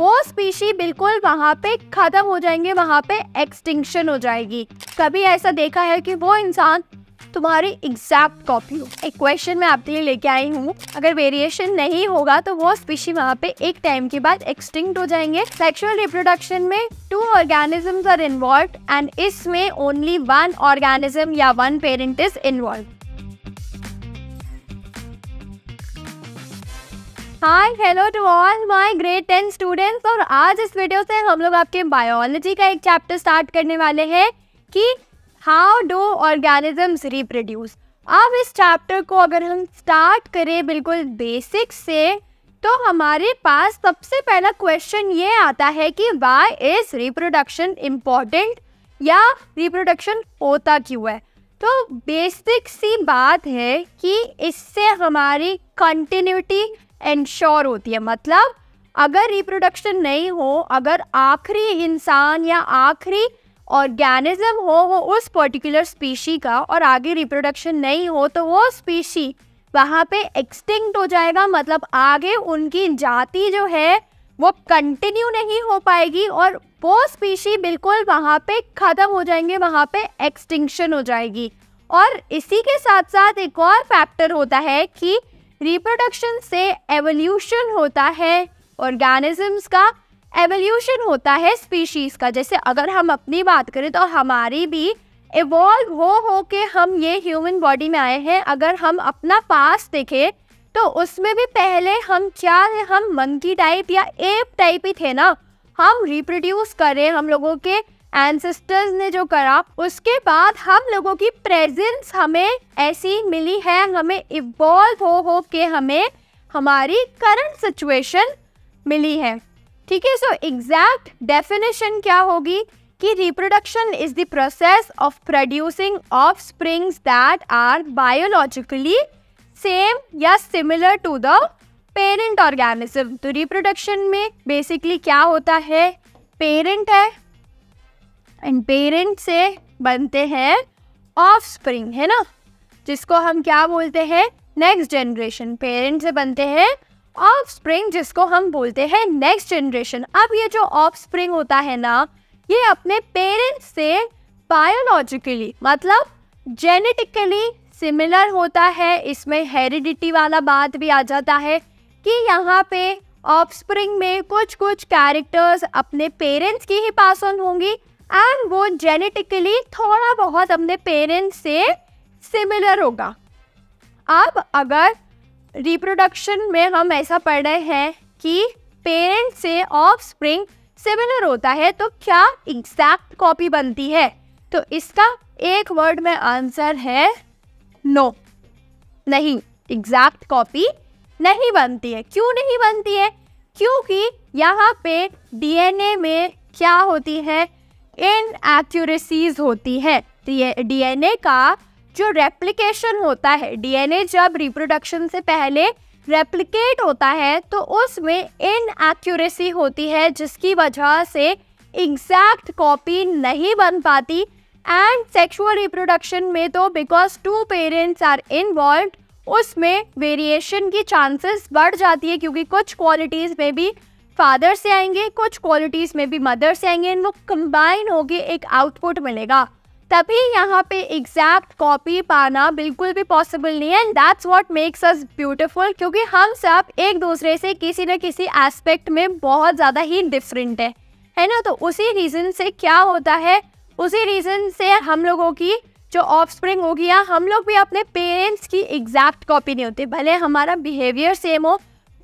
वो स्पीशी बिल्कुल वहाँ पे खत्म हो जाएंगे, वहाँ पे एक्सटिंक्शन हो जाएगी। कभी ऐसा देखा है कि वो इंसान तुम्हारी एग्जैक्ट कॉपी हो? एक क्वेश्चन मैं आपके लिए लेके आई हूँ, अगर वेरिएशन नहीं होगा तो वो स्पीशी वहाँ पे एक टाइम के बाद एक्सटिंक्ट हो जाएंगे। सेक्सुअल रिप्रोडक्शन में 2 ऑर्गेनिजम्स आर इन्वॉल्व्ड एंड इसमें ओनली 1 ऑर्गेनिज्म या 1 parent is involved. Hi hello to all my grade 10 students, और आज इस वीडियो से हम लोग आपके बायोलॉजी का एक चैप्टर स्टार्ट करने वाले हैं कि हाउ डू ऑर्गेनिजम्स रिप्रोड्यूस। अब इस चैप्टर को अगर हम स्टार्ट करें बिल्कुल बेसिक से, तो हमारे पास सबसे पहला क्वेश्चन ये आता है कि व्हाई इज रिप्रोडक्शन इम्पॉर्टेंट, या रिप्रोडक्शन होता क्यों है। तो बेसिक सी बात है कि इससे हमारी कंटिन्यूटी इंश्योर होती है। मतलब अगर रिप्रोडक्शन नहीं हो, अगर आखिरी इंसान या आखिरी ऑर्गेनिज्म हो वो उस पर्टिकुलर स्पीशी का, और आगे रिप्रोडक्शन नहीं हो, तो वो स्पीशी वहाँ पे एक्सटिंक्ट हो जाएगा। मतलब आगे उनकी जाति जो है वो कंटिन्यू नहीं हो पाएगी और वो स्पीशी बिल्कुल वहाँ पे ख़त्म हो जाएंगे, वहाँ पे एक्सटिंक्शन हो जाएगी। और इसी के साथ साथ एक और फैक्टर होता है कि रिप्रोडक्शन से एवोल्यूशन होता है, ऑर्गेनिजम्स का एवोल्यूशन होता है स्पीशीज़ का। जैसे अगर हम अपनी बात करें तो हमारी भी इवॉल्व हो के हम ये ह्यूमन बॉडी में आए हैं। अगर हम अपना पास्ट देखें तो उसमें भी पहले हम क्या थे, हम मंकी टाइप या एप टाइप ही थे ना। हम रिप्रोड्यूस करें, हम लोगों के एंसेस्टर्स ने जो करा, उसके बाद हम लोगों की प्रेजेंस हमें ऐसी मिली है, हमें इवॉल्व हो के हमें हमारी करंट सिचुएशन मिली है। ठीक है, सो एग्जैक्ट डेफिनेशन क्या होगी कि reproduction is the process of producing offsprings that are biologically same या similar to the parent organism. तो रिप्रोडक्शन में बेसिकली क्या होता है, पेरेंट है एंड पेरेंट से बनते हैं ऑफस्प्रिंग, है ना, जिसको हम क्या बोलते हैं, नेक्स्ट जनरेशन। पेरेंट से बनते हैं ऑफस्प्रिंग, जिसको हम बोलते हैं नेक्स्ट जनरेशन। अब ये जो ऑफस्प्रिंग होता है ना, ये अपने पेरेंट्स से बायोलॉजिकली मतलब जेनेटिकली सिमिलर होता है। इसमें हेरिडिटी वाला बात भी आ जाता है कि यहाँ पे ऑफस्प्रिंग में कुछ कुछ कैरेक्टर्स अपने पेरेंट्स की ही पास ऑन होंगी एंड वो जेनेटिकली थोड़ा बहुत अपने पेरेंट्स से सिमिलर होगा। अब अगर रिप्रोडक्शन में हम ऐसा पढ़ रहे हैं कि पेरेंट से ऑफस्प्रिंग सिमिलर होता है, तो क्या एग्जैक्ट कॉपी बनती है? तो इसका एक वर्ड में आंसर है नो, नहीं, एग्जैक्ट कॉपी नहीं बनती है। क्यों नहीं बनती है? क्योंकि यहाँ पे डीएनए में क्या होती है, इनएक्यूरेसीज होती है। डीएनए का जो रेप्लिकेशन होता है, डीएनए जब रिप्रोडक्शन से पहले रेप्लिकेट होता है तो उसमें इनएक्यूरेसी होती है, जिसकी वजह से एग्जैक्ट कॉपी नहीं बन पाती। एंड सेक्सुअल रिप्रोडक्शन में तो बिकॉज 2 पेरेंट्स आर इन्वॉल्व्ड, उसमें वेरिएशन की चांसेस बढ़ जाती है, क्योंकि कुछ क्वालिटीज़ में भी फादर से आएंगे, कुछ क्वालिटीज़ में भी मदर से आएंगे, इन लोग कंबाइन होके एक आउटपुट मिलेगा। तभी यहाँ पे एग्जैक्ट कॉपी पाना बिल्कुल भी पॉसिबल नहीं है। That's what makes us beautiful, क्योंकि हम सब एक दूसरे से किसी न किसी एस्पेक्ट में बहुत ज़्यादा ही डिफरेंट है ना। तो उसी रीज़न से क्या होता है, उसी रीज़न से हम लोगों की जो ऑफस्प्रिंग होगी, या हम लोग भी अपने पेरेंट्स की एग्जैक्ट कॉपी नहीं होते। भले हमारा बिहेवियर सेम हो,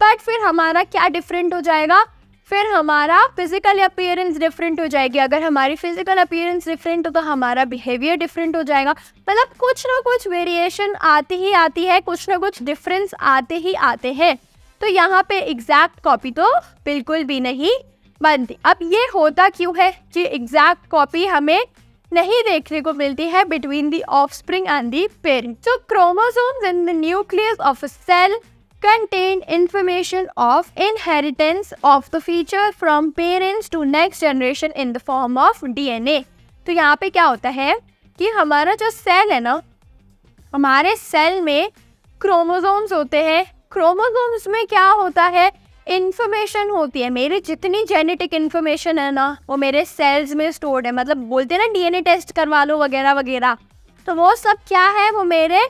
बट फिर हमारा क्या डिफरेंट हो जाएगा, फिर हमारा फिजिकल अपीयरेंस डिफरेंट हो जाएगी। अगर हमारी फिजिकल अपीयरेंस डिफरेंट हो तो हमारा बिहेवियर डिफरेंट हो जाएगा। मतलब कुछ ना कुछ वेरिएशन आती ही आती है, कुछ ना कुछ डिफरेंस आते ही आते हैं। तो यहाँ पे एग्जैक्ट कॉपी तो बिल्कुल भी नहीं बनती। अब ये होता क्यों है कि एग्जैक्ट कॉपी हमें नहीं देखने को मिलती है between the offspring and the parent. So chromosomes in the nucleus of a cell contain information of inheritance of the feature from parents to next generation in the form of DNA। तो यहाँ पे क्या होता है कि हमारा जो cell है ना, हमारे सेल में क्रोमोसोम्स होते हैं। क्रोमोसोम्स में क्या होता है, इन्फॉर्मेशन होती है, मेरी जितनी जेनेटिक इन्फॉर्मेशन है ना वो मेरे सेल्स में स्टोर्ड है। मतलब बोलते हैं ना डीएनए टेस्ट करवा लो वगैरह वगैरह, तो वो सब क्या है, वो मेरे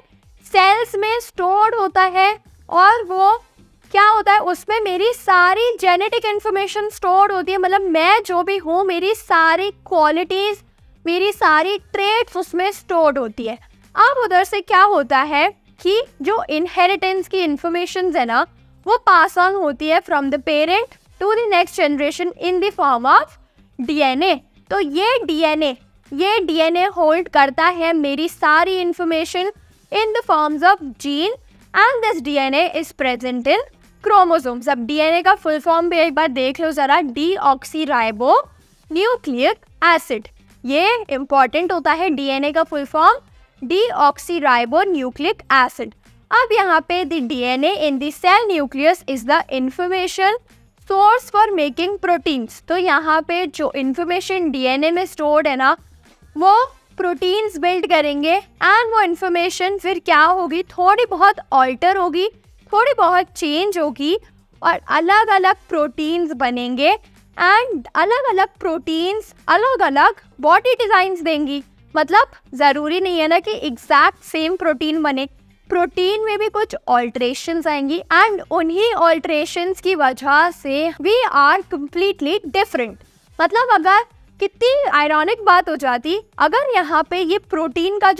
सेल्स में स्टोर्ड होता है। और वो क्या होता है, उसमें मेरी सारी जेनेटिक इन्फॉर्मेशन स्टोर्ड होती है। मतलब मैं जो भी हूँ, मेरी सारी क्वालिटीज़, मेरी सारी ट्रेट्स उसमें स्टोर्ड होती है। अब उधर से क्या होता है कि जो इनहेरिटेंस की इन्फॉर्मेशन है ना वो पास ऑन होती है from the parent to the next generation in the form of DNA. तो ये डीएनए होल्ड करता है मेरी सारी information in the forms of gene and this DNA is present in chromosomes. अब डीएनए का फुल फॉर्म भी एक बार देख लो ज़रा, डीऑक्सीराइबो न्यूक्लिक एसिड। ये इंपॉर्टेंट होता है, डीएनए का full form deoxyribo nucleic acid. अब यहाँ पे the DNA in the cell nucleus is the information source for making proteins. तो यहाँ पे जो इंफॉर्मेशन डीएनए में स्टोर्ड है ना वो प्रोटीन्स बिल्ड करेंगे एंड वो इंफॉर्मेशन फिर क्या होगी, थोड़ी बहुत ऑल्टर होगी, थोड़ी बहुत चेंज होगी और अलग अलग प्रोटीन्स बनेंगे एंड अलग अलग प्रोटीन्स अलग अलग बॉडी डिज़ाइंस देंगी। मतलब ज़रूरी नहीं है ना कि एग्जैक्ट सेम प्रोटीन बने, प्रोटीन में भी कुछ ऑल्ट्रेशंस आएंगी एंड उन्हीं ऑल्ट्रेशंस की वजह से वी आर कम्प्लीटली डिफरेंट। मतलब अगर कितनी आयरॉनिक बात हो जाती अगर यहाँ पे ये प्रोटीन का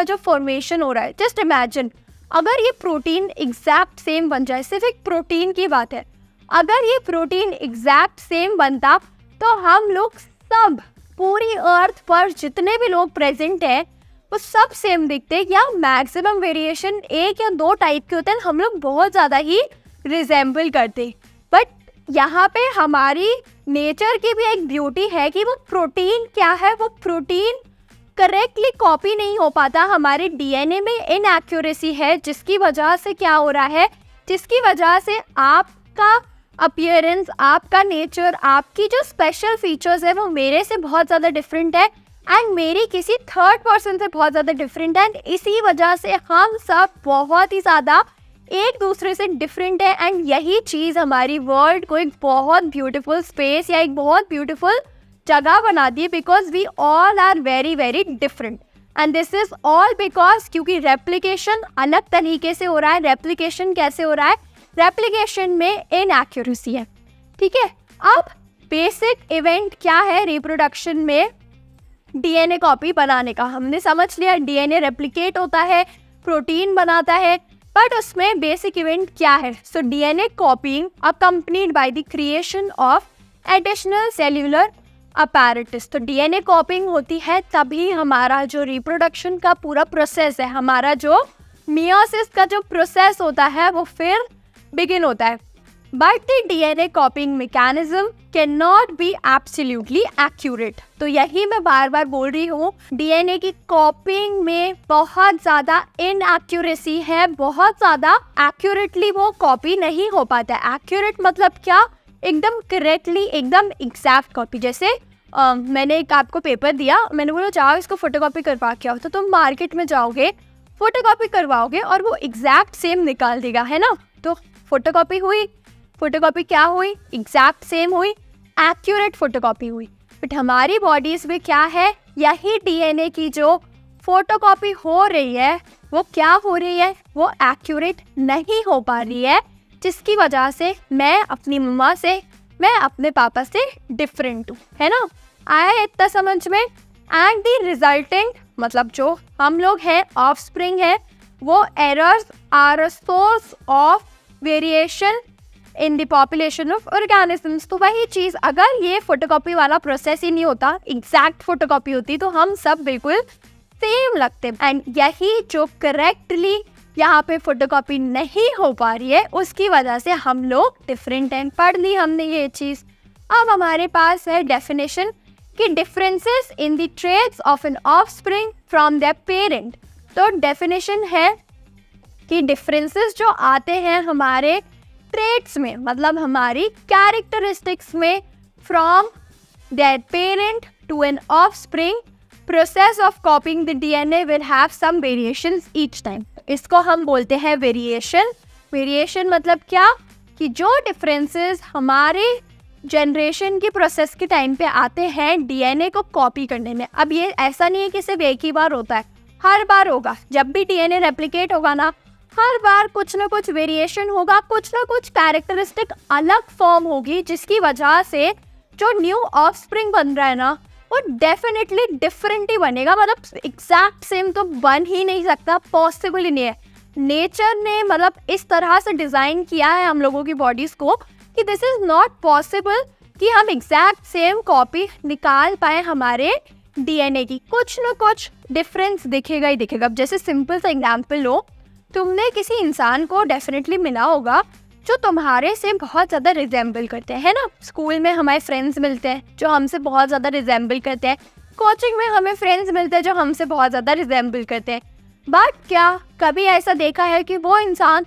जो फॉर्मेशन हो रहा है, जस्ट इमेजिन अगर ये प्रोटीन एग्जैक्ट सेम बन जाए, सिर्फ एक प्रोटीन की बात है, अगर ये प्रोटीन एग्जैक्ट सेम बनता तो हम लोग सब पूरी अर्थ पर जितने भी लोग प्रेजेंट हैं वो सब सेम दिखते या मैक्सिमम वेरिएशन एक या दो टाइप के होते हैं, हम लोग बहुत ज़्यादा ही रिजेंबल करते। बट यहाँ पे हमारी नेचर की भी एक ब्यूटी है कि वो प्रोटीन क्या है, वो प्रोटीन करेक्टली कॉपी नहीं हो पाता, हमारे डीएनए में इनएक्यूरेसी है, जिसकी वजह से क्या हो रहा है, जिसकी वजह से आपका अपीयरेंस, आपका नेचर, आपकी जो स्पेशल फीचर्स है वो मेरे से बहुत ज़्यादा डिफरेंट है एंड मेरी किसी थर्ड पर्सन से बहुत ज़्यादा डिफरेंट है एंड इसी वजह से हम सब बहुत ही ज़्यादा एक दूसरे से डिफरेंट है। एंड यही चीज़ हमारी वर्ल्ड को एक बहुत ब्यूटीफुल स्पेस या एक बहुत ब्यूटीफुल जगह बना दी है, because we all are very very different and this is all because क्योंकि रेप्लिकेशन अलग तरीके से हो रहा है। रेप्लिकेशन कैसे हो रहा है, रेप्लिकेशन में इनएक्यूरेसी है, ठीक है। अब बेसिक इवेंट क्या है रिप्रोडक्शन में, डीएनए कॉपी बनाने का हमने समझ लिया, डीएनए रेप्लिकेट होता है, प्रोटीन बनाता है, बट उसमें बेसिक इवेंट क्या है। So DNA कॉपिंग accompanied by the creation of additional cellular apparatus. तो डीएनए कॉपिंग होती है तभी हमारा जो रिप्रोडक्शन का पूरा प्रोसेस है, हमारा जो मियोसिस का जो प्रोसेस होता है वो फिर बिगिन होता है। But the DNA कॉपिंग mechanism can not be absolutely accurate. तो यही मैं बार बार बोल रही हूँ, डीएनए की कॉपिंग में बहुत ज़्यादा इनएक्यूरेसी है, बहुत ज़्यादा एक्यूरेटली वो कॉपी नहीं हो पाता है। एक्यूरेट मतलब क्या, एकदम करेक्टली, एकदम एग्जैक्ट कॉपी। जैसे मैंने एक आपको पेपर दिया, मैंने बोला जाओ इसको फोटोकॉपी करवा के आओ, तो तुम मार्केट में जाओगे फोटोकॉपी करवाओगे और वो एग्जैक्ट सेम निकाल देगा, है ना। तो फोटोकॉपी हुई, फोटोकॉपी क्या हुई, एग्जैक्ट सेम हुई, एक्यूरेट फोटोकॉपी हुई। बट हमारी बॉडीज़ में क्या है, यही डीएनए की जो फोटोकॉपी हो रही है वो क्या हो रही है, वो एक्यूरेट नहीं हो पा रही है, जिसकी वजह से मैं अपनी मम्मा से, मैं अपने पापा से डिफरेंट हूँ, है ना। आया इतना समझ में। एंड द रिजल्टेंट मतलब जो हम लोग हैं, ऑफस्प्रिंग है, वो errors are a source of variation in the population of organisms. तो वही चीज़, अगर ये फोटोकॉपी वाला प्रोसेस ही नहीं होता, एग्जैक्ट फोटोकॉपी होती, तो हम सब बिल्कुल सेम लगते। एंड यही जो करेक्टली यहाँ पे फोटोकॉपी नहीं हो पा रही है, उसकी वजह से हम लोग डिफरेंट हैं। पढ़ ली हमने ये चीज़। अब हमारे पास है डेफिनेशन कि differences in the traits of an offspring from their parent. तो डेफिनेशन है कि डिफरेंसेस जो आते हैं हमारे ट्रेट्स में, मतलब हमारी कैरेक्टरिस्टिक्स में, from their parent to an offspring, process of copying the DNA will have some variations each time. इसको हम बोलते हैं वेरिएशन। वेरिएशन मतलब क्या, कि जो डिफरेंसेस हमारे जनरेशन की प्रोसेस के टाइम पे आते हैं डीएनए को कॉपी करने में, अब ये ऐसा नहीं है कि सिर्फ एक ही बार होता है, हर बार होगा। जब भी डीएनए रेप्लिकेट होगा ना, हर बार कुछ ना कुछ वेरिएशन होगा, कुछ ना कुछ कैरेक्टरिस्टिक अलग फॉर्म होगी, जिसकी वजह से जो न्यू ऑफस्प्रिंग बन रहा है ना, वो डेफिनेटली डिफरेंट ही बनेगा। मतलब एग्जैक्ट सेम तो बन ही नहीं सकता, पॉसिबल ही नहीं है। नेचर ने मतलब इस तरह से डिज़ाइन किया है हम लोगों की बॉडीज़ को कि दिस इज़ नॉट पॉसिबल कि हम एग्जैक्ट सेम कॉपी निकाल पाए हमारे डीएनए की। कुछ ना कुछ डिफरेंस दिखेगा ही दिखेगा। अब जैसे सिंपल सा एग्जाम्पल लो, तुमने किसी इंसान को डेफिनेटली मिला होगा जो तुम्हारे से बहुत ज़्यादा रिजेंबल करते हैं ना। स्कूल में हमारे फ्रेंड्स मिलते हैं जो हमसे बहुत ज़्यादा रिजेंबल करते हैं, कोचिंग में हमें फ्रेंड्स मिलते हैं जो हमसे बहुत ज़्यादा रिजेंबल करते हैं। बट क्या कभी ऐसा देखा है कि वो इंसान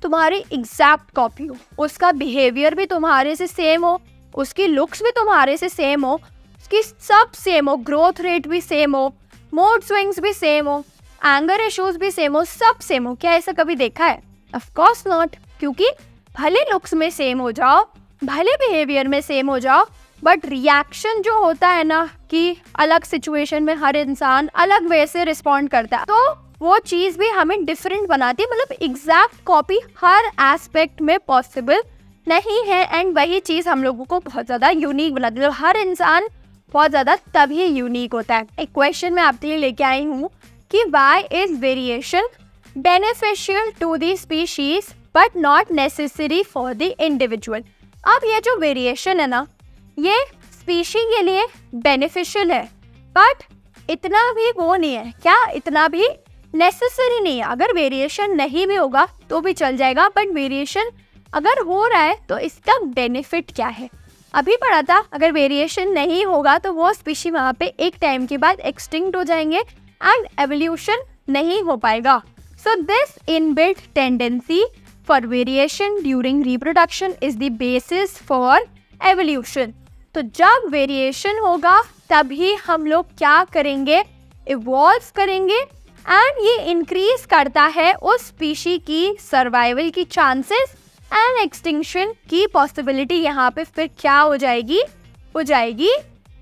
तुम्हारी एग्जैक्ट कॉपी हो, उसका बिहेवियर भी तुम्हारे से सेम हो, उसकी लुक्स भी तुम्हारे से सेम हो, उसकी सब सेम हो, ग्रोथ रेट भी सेम हो, मूड स्विंग्स भी सेम हो, एंगर इश्यूज भी सेम हो, सब सेम हो? क्या ऐसा कभी देखा है? Of course not. क्योंकि भले लुक्स में सेम हो जाओ, भले बिहेवियर में सेम हो जाओ, बट रिएक्शन जो होता है ना कि अलग सिचुएशन में हर इंसान अलग वे से रिस्पॉन्ड करता है, तो वो चीज़ भी हमें डिफरेंट बनाती है। मतलब एग्जैक्ट कॉपी हर एस्पेक्ट में पॉसिबल नहीं है, एंड वही चीज़ हम लोगों को बहुत ज़्यादा यूनिक बनाती है। हर इंसान बहुत ज़्यादा तभी यूनिक होता है। एक क्वेश्चन मैं आपके लिए लेके आई हूँ कि why is variation beneficial to the species but not necessary for the individual. अब ये जो वेरिएशन है ना, ये स्पीशी के लिए बेनिफिशियल है, बट इतना भी वो नहीं है, क्या इतना भी नेसेसरी नहीं है। अगर वेरिएशन नहीं भी होगा तो भी चल जाएगा, बट वेरिएशन अगर हो रहा है तो इसका बेनिफिट क्या है? अभी पढ़ा था, अगर वेरिएशन नहीं होगा तो वो स्पीशी वहाँ पे एक टाइम के बाद एक्सटिंक्ट हो जाएंगे एंड एवोल्यूशन नहीं हो पाएगा। So this inbuilt tendency for variation during reproduction is the basis for evolution. तो जब वेरिएशन होगा तभी हम लोग क्या करेंगे? इवॉल्व करेंगे, एंड ये इंक्रीज करता है उस स्पीशी की सर्वाइवल की चांसेस एंड एक्सटिंक्शन की पॉसिबिलिटी। यहाँ पे फिर क्या हो जाएगी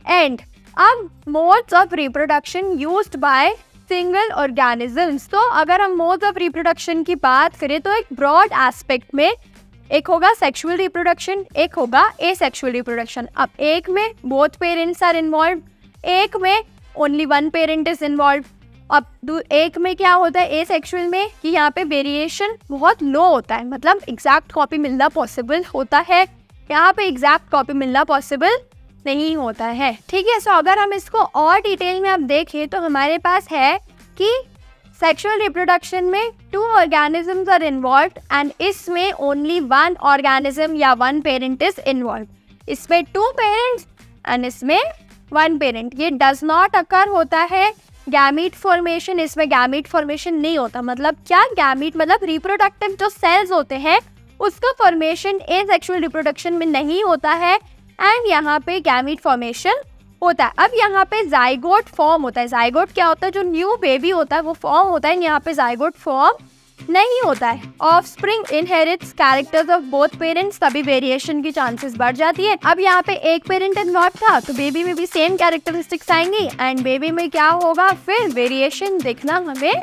एंड। अब modes of reproduction used by single organisms. तो अगर हम मोड्स ऑफ रिप्रोडक्शन की बात करें तो एक ब्रॉड एस्पेक्ट में एक होगा सेक्सुअल रिप्रोडक्शन, एक होगा एसेक्सुअल रिप्रोडक्शन। अब एक में बोथ पेरेंट्स आर इन्वॉल्व, एक में only one parent is involve. अब एक में क्या होता है एसेक्सुअल में कि यहाँ पे वेरिएशन बहुत लो होता है, मतलब एग्जैक्ट कॉपी मिलना पॉसिबल होता है, यहाँ पे एग्जैक्ट कॉपी मिलना पॉसिबल नहीं होता है। ठीक है, सो अगर हम इसको और डिटेल में अब देखें तो हमारे पास है कि सेक्सुअल रिप्रोडक्शन में 2 ऑर्गेनिजम्स आर इन्वॉल्व एंड इसमें ओनली 1 ऑर्गेनिज्म या 1 पेरेंट इज इन्वॉल्व। इसमें 2 पेरेंट्स एंड इसमें 1 पेरेंट। ये डज नॉट अकर होता है गैमीट फॉर्मेशन, इसमें गैमीट फॉर्मेशन नहीं होता। मतलब क्या? गैमीट मतलब रिप्रोडक्टिव जो सेल्स होते हैं उसका फॉर्मेशन एसेक्सुअल रिप्रोडक्शन में नहीं होता है, एंड यहाँ पे गैमीट फॉर्मेशन होता है। अब यहाँ पे जाइगोट फॉर्म होता है। जाइगोट क्या होता है? जो न्यू बेबी होता है वो फॉर्म होता है, यहाँ पे जाइगोट फॉर्म नहीं होता है। Offspring inherits characters of both parents, तभी वेरिएशन की चांसेस बढ़ जाती है। अब यहाँ पे एक पेरेंट इन्वॉल्व था तो बेबी में भी सेम कैरेक्टरिस्टिक्स आएंगी, एंड बेबी में क्या होगा? फिर वेरिएशन देखना हमें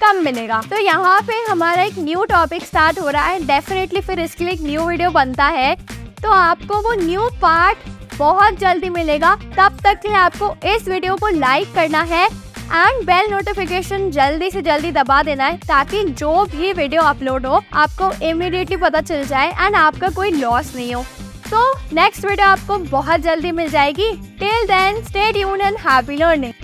कम मिलेगा। तो यहाँ पे हमारा एक न्यू टॉपिक स्टार्ट हो रहा है। डेफिनेटली फिर इसके लिए एक न्यू वीडियो बनता है, तो आपको वो न्यू पार्ट बहुत जल्दी मिलेगा। तब तक के लिए आपको इस वीडियो को लाइक करना है एंड बेल नोटिफिकेशन जल्दी से जल्दी दबा देना है, ताकि जो भी वीडियो अपलोड हो आपको इमीडिएटली पता चल जाए एंड आपका कोई लॉस नहीं हो। तो नेक्स्ट वीडियो आपको बहुत जल्दी मिल जाएगी। Till then stay tuned and happy learning.